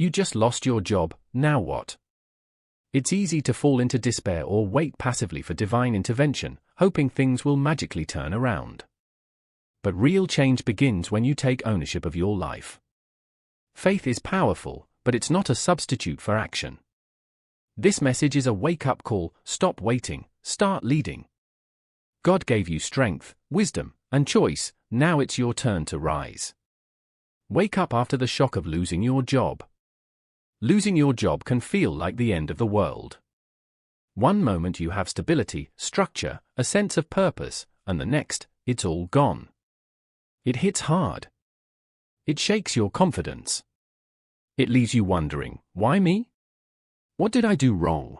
You just lost your job, now what? It's easy to fall into despair or wait passively for divine intervention, hoping things will magically turn around. But real change begins when you take ownership of your life. Faith is powerful, but it's not a substitute for action. This message is a wake-up call: stop waiting, start leading. God gave you strength, wisdom, and choice, now it's your turn to rise. Wake up after the shock of losing your job. Losing your job can feel like the end of the world. One moment you have stability, structure, a sense of purpose, and the next, it's all gone. It hits hard. It shakes your confidence. It leaves you wondering, why me? What did I do wrong?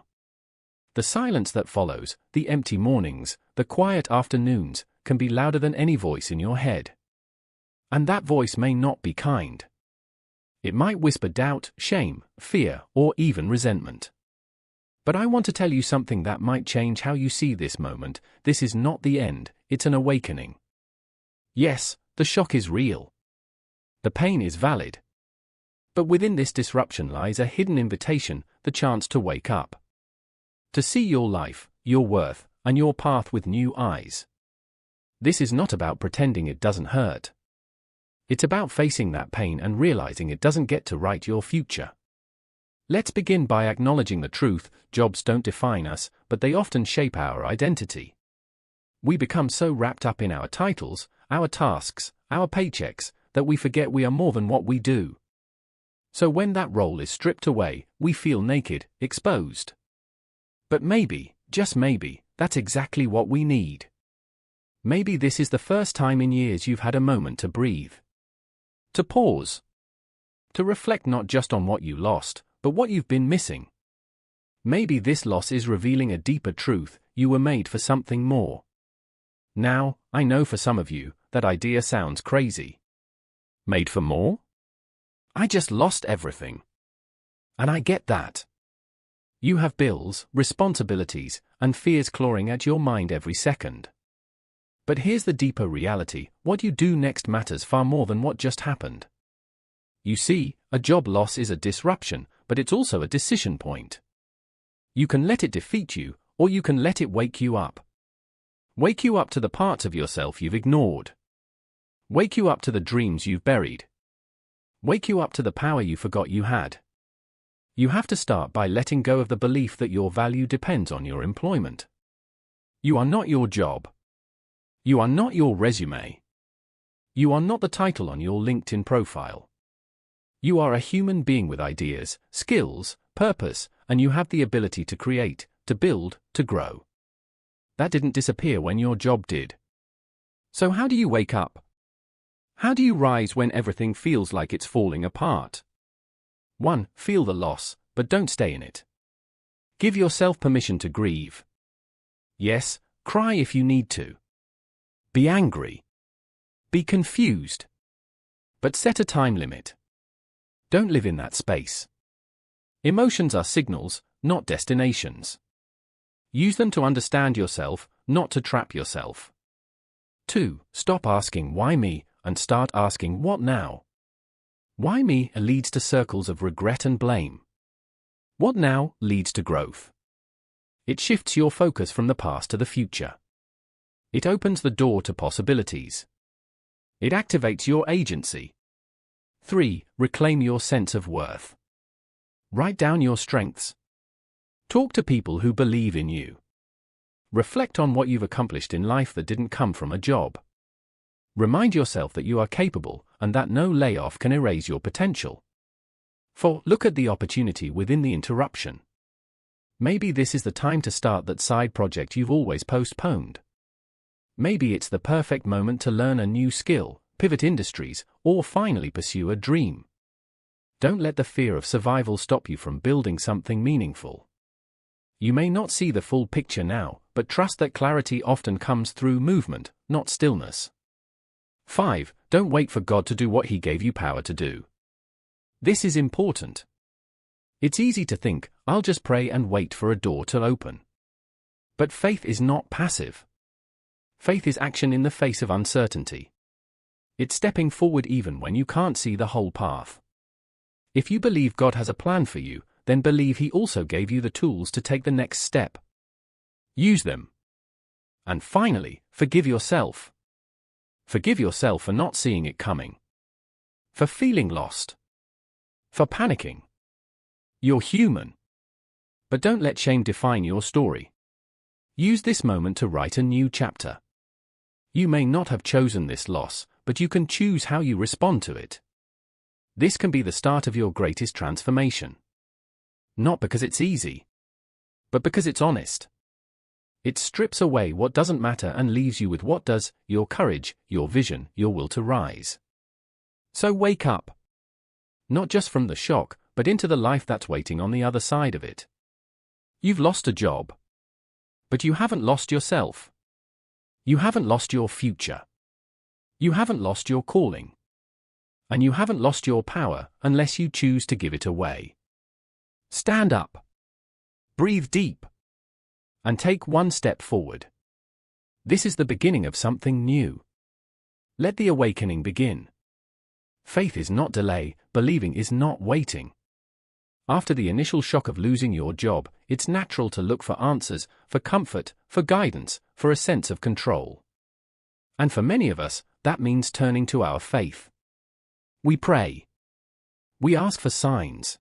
The silence that follows, the empty mornings, the quiet afternoons, can be louder than any voice in your head. And that voice may not be kind. It might whisper doubt, shame, fear, or even resentment. But I want to tell you something that might change how you see this moment. This is not the end, it's an awakening. Yes, the shock is real. The pain is valid. But within this disruption lies a hidden invitation, the chance to wake up. To see your life, your worth, and your path with new eyes. This is not about pretending it doesn't hurt. It's about facing that pain and realizing it doesn't get to write your future. Let's begin by acknowledging the truth: jobs don't define us, but they often shape our identity. We become so wrapped up in our titles, our tasks, our paychecks, that we forget we are more than what we do. So when that role is stripped away, we feel naked, exposed. But maybe, just maybe, that's exactly what we need. Maybe this is the first time in years you've had a moment to breathe. To pause. To reflect not just on what you lost, but what you've been missing. Maybe this loss is revealing a deeper truth: you were made for something more. Now, I know for some of you, that idea sounds crazy. Made for more? I just lost everything. And I get that. You have bills, responsibilities, and fears clawing at your mind every second. But here's the deeper reality: what you do next matters far more than what just happened. You see, a job loss is a disruption, but it's also a decision point. You can let it defeat you, or you can let it wake you up. Wake you up to the parts of yourself you've ignored. Wake you up to the dreams you've buried. Wake you up to the power you forgot you had. You have to start by letting go of the belief that your value depends on your employment. You are not your job. You are not your resume. You are not the title on your LinkedIn profile. You are a human being with ideas, skills, purpose, and you have the ability to create, to build, to grow. That didn't disappear when your job did. So how do you wake up? How do you rise when everything feels like it's falling apart? 1. Feel the loss, but don't stay in it. Give yourself permission to grieve. Yes, cry if you need to. Be angry. Be confused. But set a time limit. Don't live in that space. Emotions are signals, not destinations. Use them to understand yourself, not to trap yourself. 2. Stop asking why me, and start asking what now. Why me leads to circles of regret and blame. What now leads to growth. It shifts your focus from the past to the future. It opens the door to possibilities. It activates your agency. 3. Reclaim your sense of worth. Write down your strengths. Talk to people who believe in you. Reflect on what you've accomplished in life that didn't come from a job. Remind yourself that you are capable and that no layoff can erase your potential. 4. Look at the opportunity within the interruption. Maybe this is the time to start that side project you've always postponed. Maybe it's the perfect moment to learn a new skill, pivot industries, or finally pursue a dream. Don't let the fear of survival stop you from building something meaningful. You may not see the full picture now, but trust that clarity often comes through movement, not stillness. 5. Don't wait for God to do what He gave you power to do. This is important. It's easy to think, I'll just pray and wait for a door to open. But faith is not passive. Faith is action in the face of uncertainty. It's stepping forward even when you can't see the whole path. If you believe God has a plan for you, then believe He also gave you the tools to take the next step. Use them. And finally, forgive yourself. Forgive yourself for not seeing it coming. For feeling lost. For panicking. You're human. But don't let shame define your story. Use this moment to write a new chapter. You may not have chosen this loss, but you can choose how you respond to it. This can be the start of your greatest transformation. Not because it's easy, but because it's honest. It strips away what doesn't matter and leaves you with what does: your courage, your vision, your will to rise. So wake up. Not just from the shock, but into the life that's waiting on the other side of it. You've lost a job. But you haven't lost yourself. You haven't lost your future. You haven't lost your calling. And you haven't lost your power unless you choose to give it away. Stand up. Breathe deep. And take one step forward. This is the beginning of something new. Let the awakening begin. Faith is not delay, believing is not waiting. After the initial shock of losing your job, it's natural to look for answers, for comfort, for guidance, for a sense of control. And for many of us, that means turning to our faith. We pray. We ask for signs.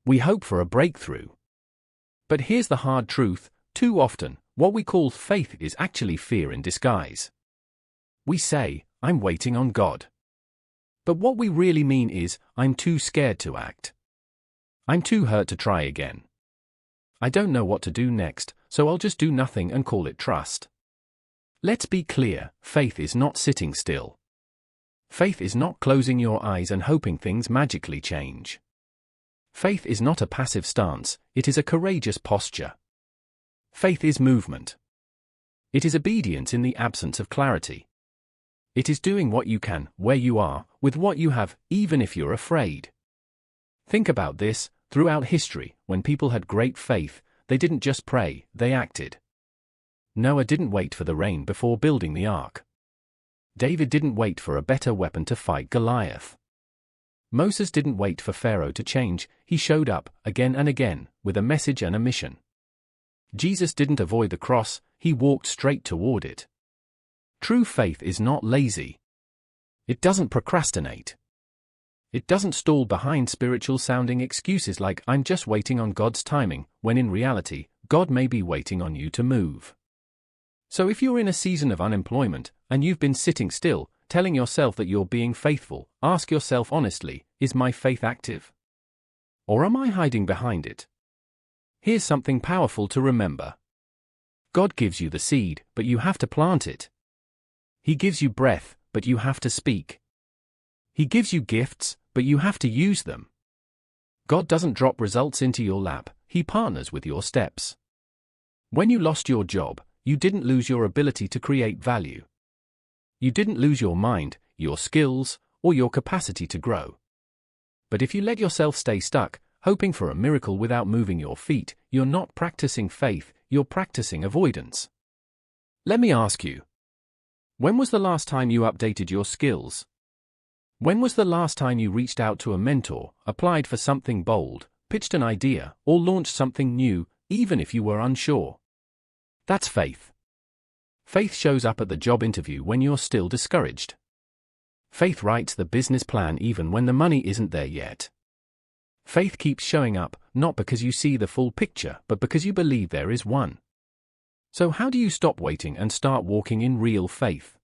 We hope for a breakthrough. But here's the hard truth: too often, what we call faith is actually fear in disguise. We say, "I'm waiting on God." But what we really mean is, "I'm too scared to act. I'm too hurt to try again. I don't know what to do next, so I'll just do nothing and call it trust." Let's be clear, faith is not sitting still. Faith is not closing your eyes and hoping things magically change. Faith is not a passive stance, it is a courageous posture. Faith is movement. It is obedience in the absence of clarity. It is doing what you can, where you are, with what you have, even if you're afraid. Think about this: throughout history, when people had great faith, they didn't just pray, they acted. Noah didn't wait for the rain before building the ark. David didn't wait for a better weapon to fight Goliath. Moses didn't wait for Pharaoh to change, he showed up, again and again, with a message and a mission. Jesus didn't avoid the cross, he walked straight toward it. True faith is not lazy. It doesn't procrastinate. It doesn't stall behind spiritual-sounding excuses like "I'm just waiting on God's timing," when in reality, God may be waiting on you to move. So if you're in a season of unemployment, and you've been sitting still, telling yourself that you're being faithful, ask yourself honestly, is my faith active? Or am I hiding behind it? Here's something powerful to remember. God gives you the seed, but you have to plant it. He gives you breath, but you have to speak. He gives you gifts, but you have to use them. God doesn't drop results into your lap, He partners with your steps. When you lost your job, you didn't lose your ability to create value. You didn't lose your mind, your skills, or your capacity to grow. But if you let yourself stay stuck, hoping for a miracle without moving your feet, you're not practicing faith, you're practicing avoidance. Let me ask you, when was the last time you updated your skills? When was the last time you reached out to a mentor, applied for something bold, pitched an idea, or launched something new, even if you were unsure? That's faith. Faith shows up at the job interview when you're still discouraged. Faith writes the business plan even when the money isn't there yet. Faith keeps showing up, not because you see the full picture, but because you believe there is one. So how do you stop waiting and start walking in real faith?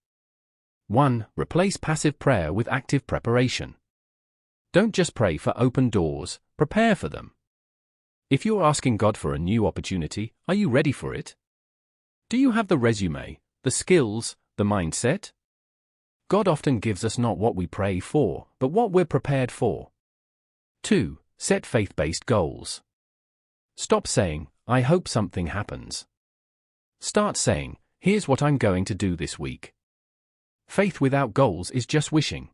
1. Replace passive prayer with active preparation. Don't just pray for open doors, prepare for them. If you're asking God for a new opportunity, are you ready for it? Do you have the resume, the skills, the mindset? God often gives us not what we pray for, but what we're prepared for. 2. Set faith-based goals. Stop saying, "I hope something happens." Start saying, "Here's what I'm going to do this week." Faith without goals is just wishing.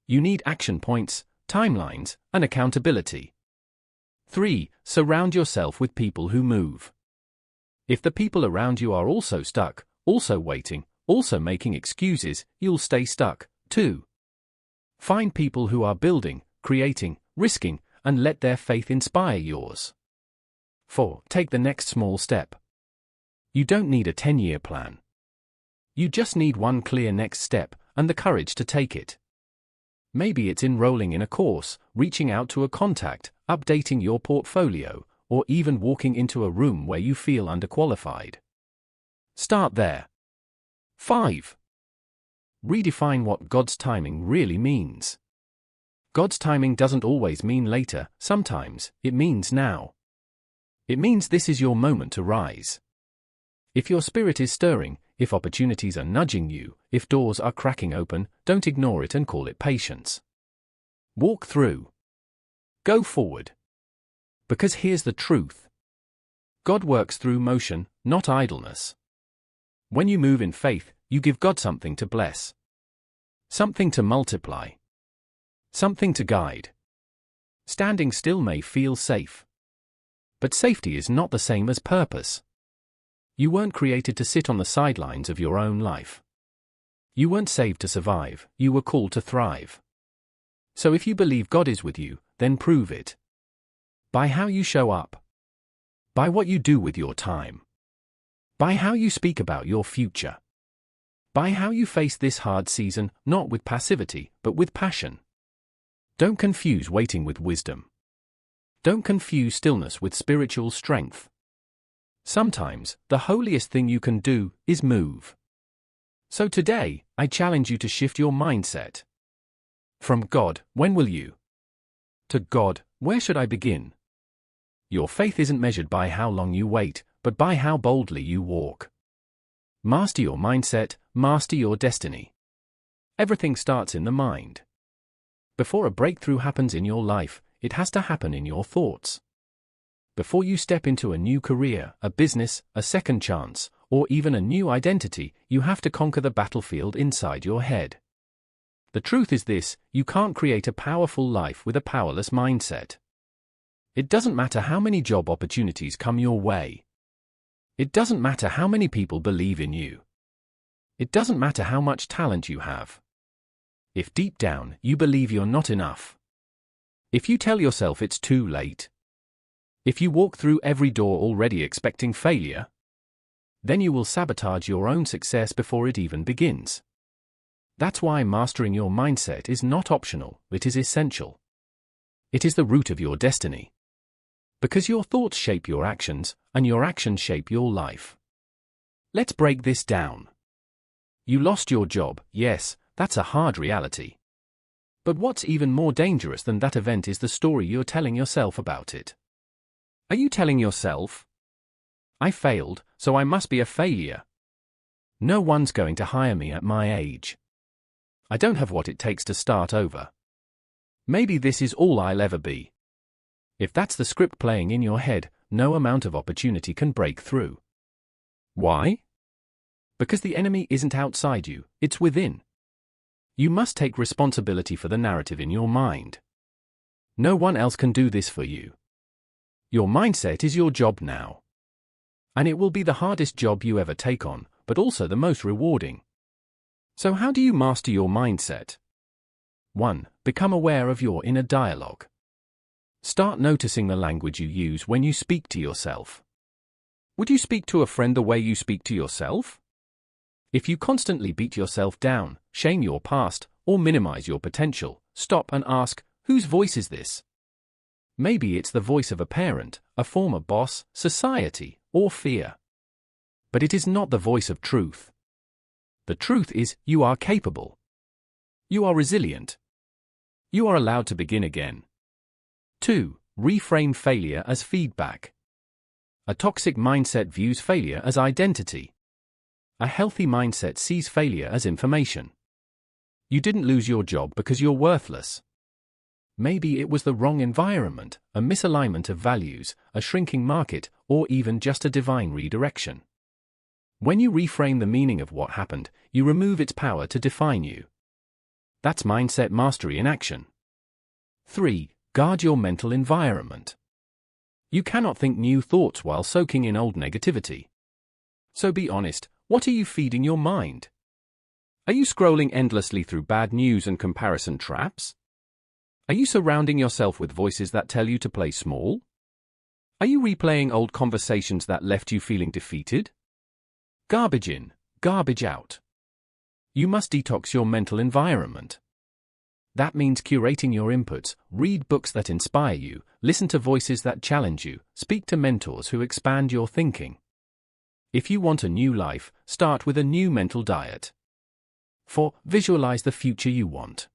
You need action points, timelines, and accountability. 3. Surround yourself with people who move. If the people around you are also stuck, also waiting, also making excuses, you'll stay stuck, too. Find people who are building, creating, risking, and let their faith inspire yours. 4. Take the next small step. You don't need a 10-year plan. You just need one clear next step, and the courage to take it. Maybe it's enrolling in a course, reaching out to a contact, updating your portfolio, or even walking into a room where you feel underqualified. Start there. 5. Redefine what God's timing really means. God's timing doesn't always mean later, sometimes it means now. It means this is your moment to rise. If your spirit is stirring, if opportunities are nudging you, if doors are cracking open, don't ignore it and call it patience. Walk through. Go forward. Because here's the truth. God works through motion, not idleness. When you move in faith, you give God something to bless. Something to multiply. Something to guide. Standing still may feel safe. But safety is not the same as purpose. You weren't created to sit on the sidelines of your own life. You weren't saved to survive, you were called to thrive. So if you believe God is with you, then prove it. By how you show up. By what you do with your time. By how you speak about your future. By how you face this hard season, not with passivity, but with passion. Don't confuse waiting with wisdom. Don't confuse stillness with spiritual strength. Sometimes, the holiest thing you can do is move. So today, I challenge you to shift your mindset. From God, when will you? To God, where should I begin? Your faith isn't measured by how long you wait, but by how boldly you walk. Master your mindset, master your destiny. Everything starts in the mind. Before a breakthrough happens in your life, it has to happen in your thoughts. Before you step into a new career, a business, a second chance, or even a new identity, you have to conquer the battlefield inside your head. The truth is this: you can't create a powerful life with a powerless mindset. It doesn't matter how many job opportunities come your way. It doesn't matter how many people believe in you. It doesn't matter how much talent you have. If deep down you believe you're not enough. If you tell yourself it's too late. If you walk through every door already expecting failure, then you will sabotage your own success before it even begins. That's why mastering your mindset is not optional, it is essential. It is the root of your destiny. Because your thoughts shape your actions, and your actions shape your life. Let's break this down. You lost your job, yes, that's a hard reality. But what's even more dangerous than that event is the story you're telling yourself about it. Are you telling yourself, I failed, so I must be a failure? No one's going to hire me at my age. I don't have what it takes to start over. Maybe this is all I'll ever be. If that's the script playing in your head, no amount of opportunity can break through. Why? Because the enemy isn't outside you, it's within. You must take responsibility for the narrative in your mind. No one else can do this for you. Your mindset is your job now. And it will be the hardest job you ever take on, but also the most rewarding. So how do you master your mindset? 1. Become aware of your inner dialogue. Start noticing the language you use when you speak to yourself. Would you speak to a friend the way you speak to yourself? If you constantly beat yourself down, shame your past, or minimize your potential, stop and ask, whose voice is this? Maybe it's the voice of a parent, a former boss, society, or fear. But it is not the voice of truth. The truth is, you are capable. You are resilient. You are allowed to begin again. 2. Reframe failure as feedback. A toxic mindset views failure as identity. A healthy mindset sees failure as information. You didn't lose your job because you're worthless. Maybe it was the wrong environment, a misalignment of values, a shrinking market, or even just a divine redirection. When you reframe the meaning of what happened, you remove its power to define you. That's mindset mastery in action. 3. Guard your mental environment. You cannot think new thoughts while soaking in old negativity. So be honest, what are you feeding your mind? Are you scrolling endlessly through bad news and comparison traps? Are you surrounding yourself with voices that tell you to play small? Are you replaying old conversations that left you feeling defeated? Garbage in, garbage out. You must detox your mental environment. That means curating your inputs, read books that inspire you, listen to voices that challenge you, speak to mentors who expand your thinking. If you want a new life, start with a new mental diet. 4. Visualize the future you want.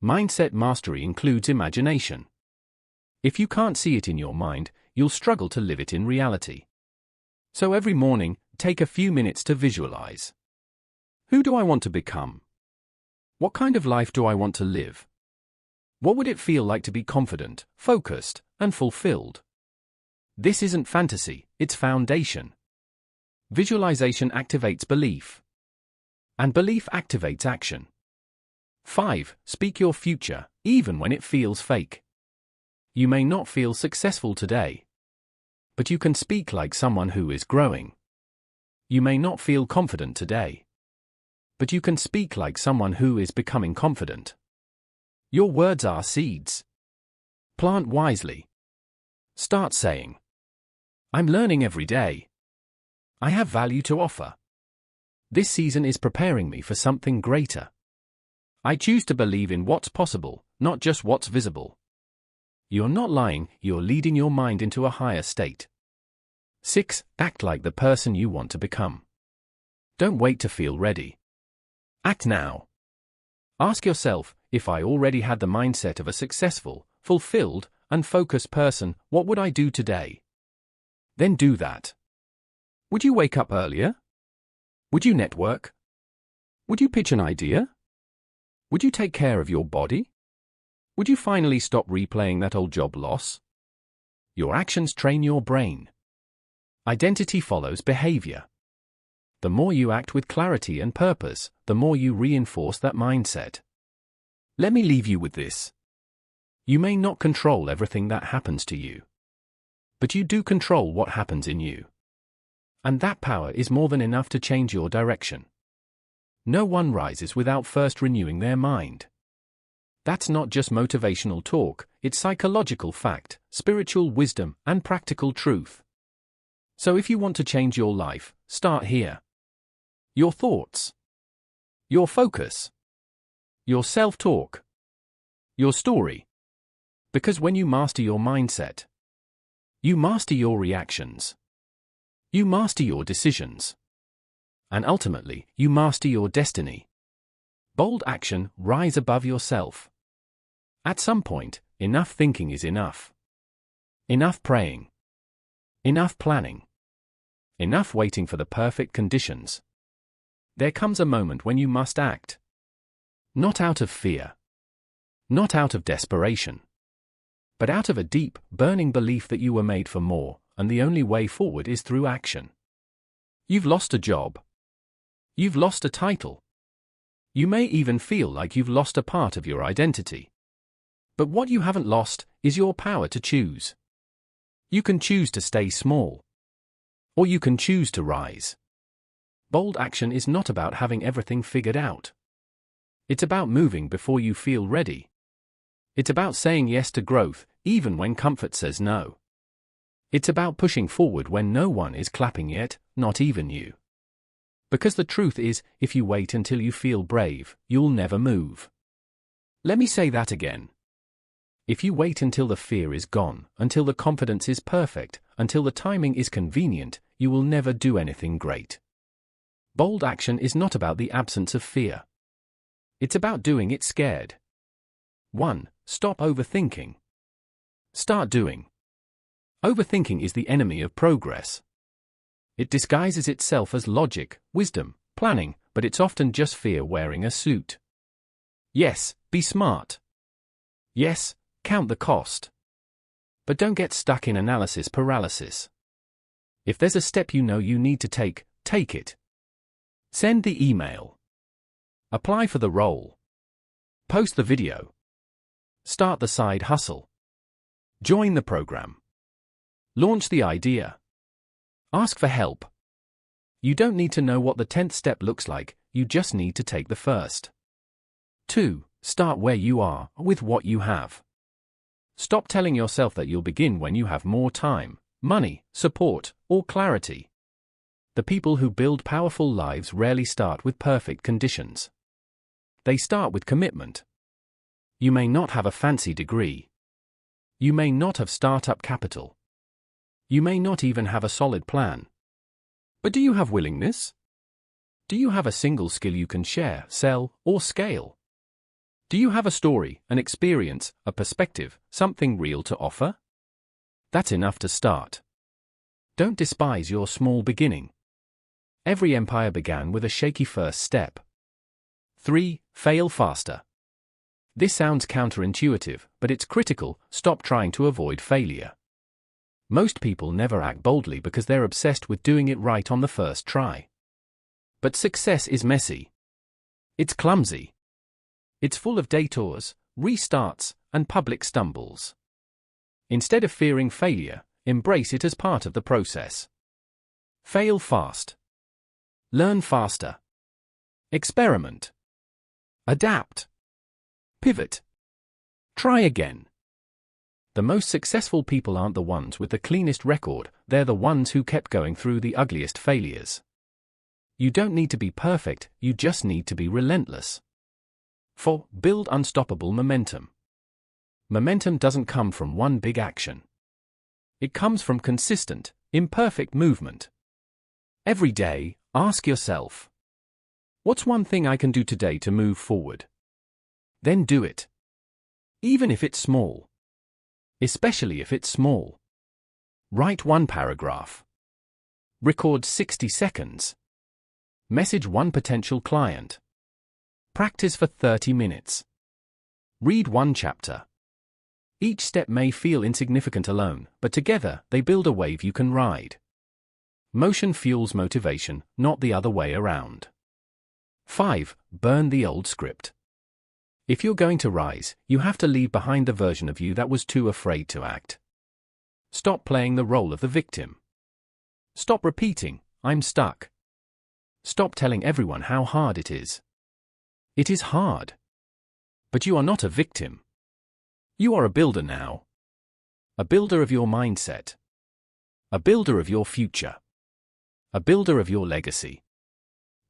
Mindset mastery includes imagination. If you can't see it in your mind, you'll struggle to live it in reality. So every morning, take a few minutes to visualize. Who do I want to become? What kind of life do I want to live? What would it feel like to be confident, focused, and fulfilled? This isn't fantasy, it's foundation. Visualization activates belief. And belief activates action. 5. Speak your future, even when it feels fake. You may not feel successful today, but you can speak like someone who is growing. You may not feel confident today, but you can speak like someone who is becoming confident. Your words are seeds. Plant wisely. Start saying, I'm learning every day. I have value to offer. This season is preparing me for something greater. I choose to believe in what's possible, not just what's visible. You're not lying, you're leading your mind into a higher state. 6. Act like the person you want to become. Don't wait to feel ready. Act now. Ask yourself, if I already had the mindset of a successful, fulfilled, and focused person, what would I do today? Then do that. Would you wake up earlier? Would you network? Would you pitch an idea? Would you take care of your body? Would you finally stop replaying that old job loss? Your actions train your brain. Identity follows behavior. The more you act with clarity and purpose, the more you reinforce that mindset. Let me leave you with this. You may not control everything that happens to you, but you do control what happens in you. And that power is more than enough to change your direction. No one rises without first renewing their mind. That's not just motivational talk, it's psychological fact, spiritual wisdom, and practical truth. So if you want to change your life, start here. Your thoughts, your focus, your self-talk, your story. Because when you master your mindset, you master your reactions, you master your decisions, and ultimately, you master your destiny. Bold action, rise above yourself. At some point, enough thinking is enough. Enough praying. Enough planning. Enough waiting for the perfect conditions. There comes a moment when you must act. Not out of fear. Not out of desperation. But out of a deep, burning belief that you were made for more, and the only way forward is through action. You've lost a job. You've lost a title. You may even feel like you've lost a part of your identity. But what you haven't lost is your power to choose. You can choose to stay small. Or you can choose to rise. Bold action is not about having everything figured out. It's about moving before you feel ready. It's about saying yes to growth, even when comfort says no. It's about pushing forward when no one is clapping yet, not even you. Because the truth is, if you wait until you feel brave, you'll never move. Let me say that again. If you wait until the fear is gone, until the confidence is perfect, until the timing is convenient, you will never do anything great. Bold action is not about the absence of fear. It's about doing it scared. 1. Stop overthinking. Start doing. Overthinking is the enemy of progress. It disguises itself as logic, wisdom, planning, but it's often just fear wearing a suit. Yes, be smart. Yes, count the cost. But don't get stuck in analysis paralysis. If there's a step you know you need to take, take it. Send the email. Apply for the role. Post the video. Start the side hustle. Join the program. Launch the idea. Ask for help. You don't need to know what the 10th step looks like, you just need to take the first. 2. Start where you are, with what you have. Stop telling yourself that you'll begin when you have more time, money, support, or clarity. The people who build powerful lives rarely start with perfect conditions. They start with commitment. You may not have a fancy degree. You may not have startup capital. You may not even have a solid plan. But do you have willingness? Do you have a single skill you can share, sell, or scale? Do you have a story, an experience, a perspective, something real to offer? That's enough to start. Don't despise your small beginning. Every empire began with a shaky first step. 3. Fail faster. This sounds counterintuitive, but it's critical. Stop trying to avoid failure. Most people never act boldly because they're obsessed with doing it right on the first try. But success is messy. It's clumsy. It's full of detours, restarts, and public stumbles. Instead of fearing failure, embrace it as part of the process. Fail fast. Learn faster. Experiment. Adapt. Pivot. Try again. The most successful people aren't the ones with the cleanest record, they're the ones who kept going through the ugliest failures. You don't need to be perfect, you just need to be relentless. 4. Build unstoppable momentum. Momentum doesn't come from one big action. It comes from consistent, imperfect movement. Every day, ask yourself, what's one thing I can do today to move forward? Then do it. Even if it's small. Especially if it's small. Write one paragraph. Record 60 seconds. Message one potential client. Practice for 30 minutes. Read one chapter. Each step may feel insignificant alone, but together they build a wave you can ride. Motion fuels motivation, not the other way around. 5. Burn the old script. If you're going to rise, you have to leave behind the version of you that was too afraid to act. Stop playing the role of the victim. Stop repeating, "I'm stuck." Stop telling everyone how hard it is. It is hard. But you are not a victim. You are a builder now. A builder of your mindset. A builder of your future. A builder of your legacy.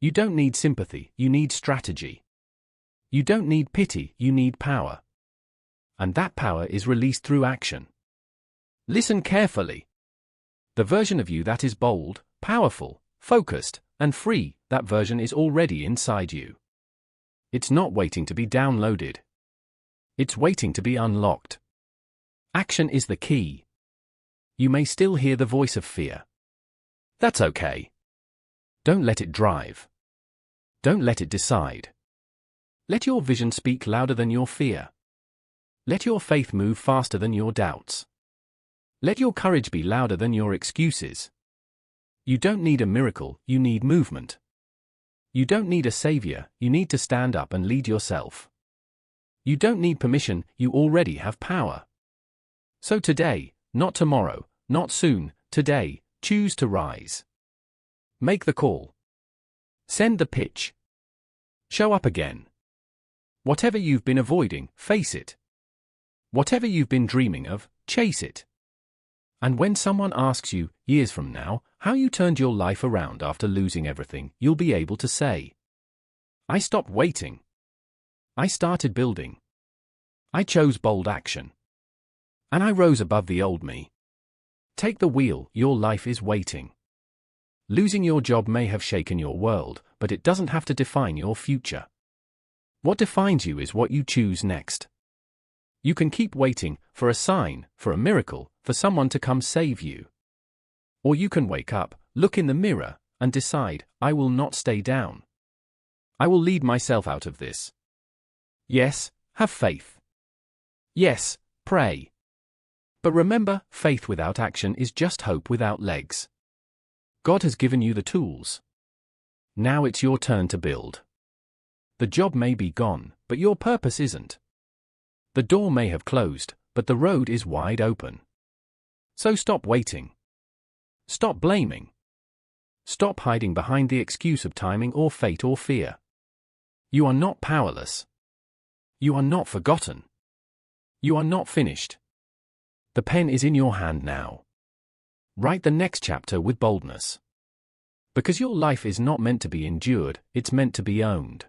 You don't need sympathy, you need strategy. You don't need pity, you need power. And that power is released through action. Listen carefully. The version of you that is bold, powerful, focused, and free, that version is already inside you. It's not waiting to be downloaded. It's waiting to be unlocked. Action is the key. You may still hear the voice of fear. That's okay. Don't let it drive. Don't let it decide. Let your vision speak louder than your fear. Let your faith move faster than your doubts. Let your courage be louder than your excuses. You don't need a miracle, you need movement. You don't need a savior, you need to stand up and lead yourself. You don't need permission, you already have power. So today, not tomorrow, not soon, today, choose to rise. Make the call. Send the pitch. Show up again. Whatever you've been avoiding, face it. Whatever you've been dreaming of, chase it. And when someone asks you, years from now, how you turned your life around after losing everything, you'll be able to say, I stopped waiting. I started building. I chose bold action. And I rose above the old me. Take the wheel, your life is waiting. Losing your job may have shaken your world, but it doesn't have to define your future. What defines you is what you choose next. You can keep waiting for a sign, for a miracle, for someone to come save you. Or you can wake up, look in the mirror, and decide, I will not stay down. I will lead myself out of this. Yes, have faith. Yes, pray. But remember, faith without action is just hope without legs. God has given you the tools. Now it's your turn to build. The job may be gone, but your purpose isn't. The door may have closed, but the road is wide open. So stop waiting. Stop blaming. Stop hiding behind the excuse of timing or fate or fear. You are not powerless. You are not forgotten. You are not finished. The pen is in your hand now. Write the next chapter with boldness. Because your life is not meant to be endured, it's meant to be owned.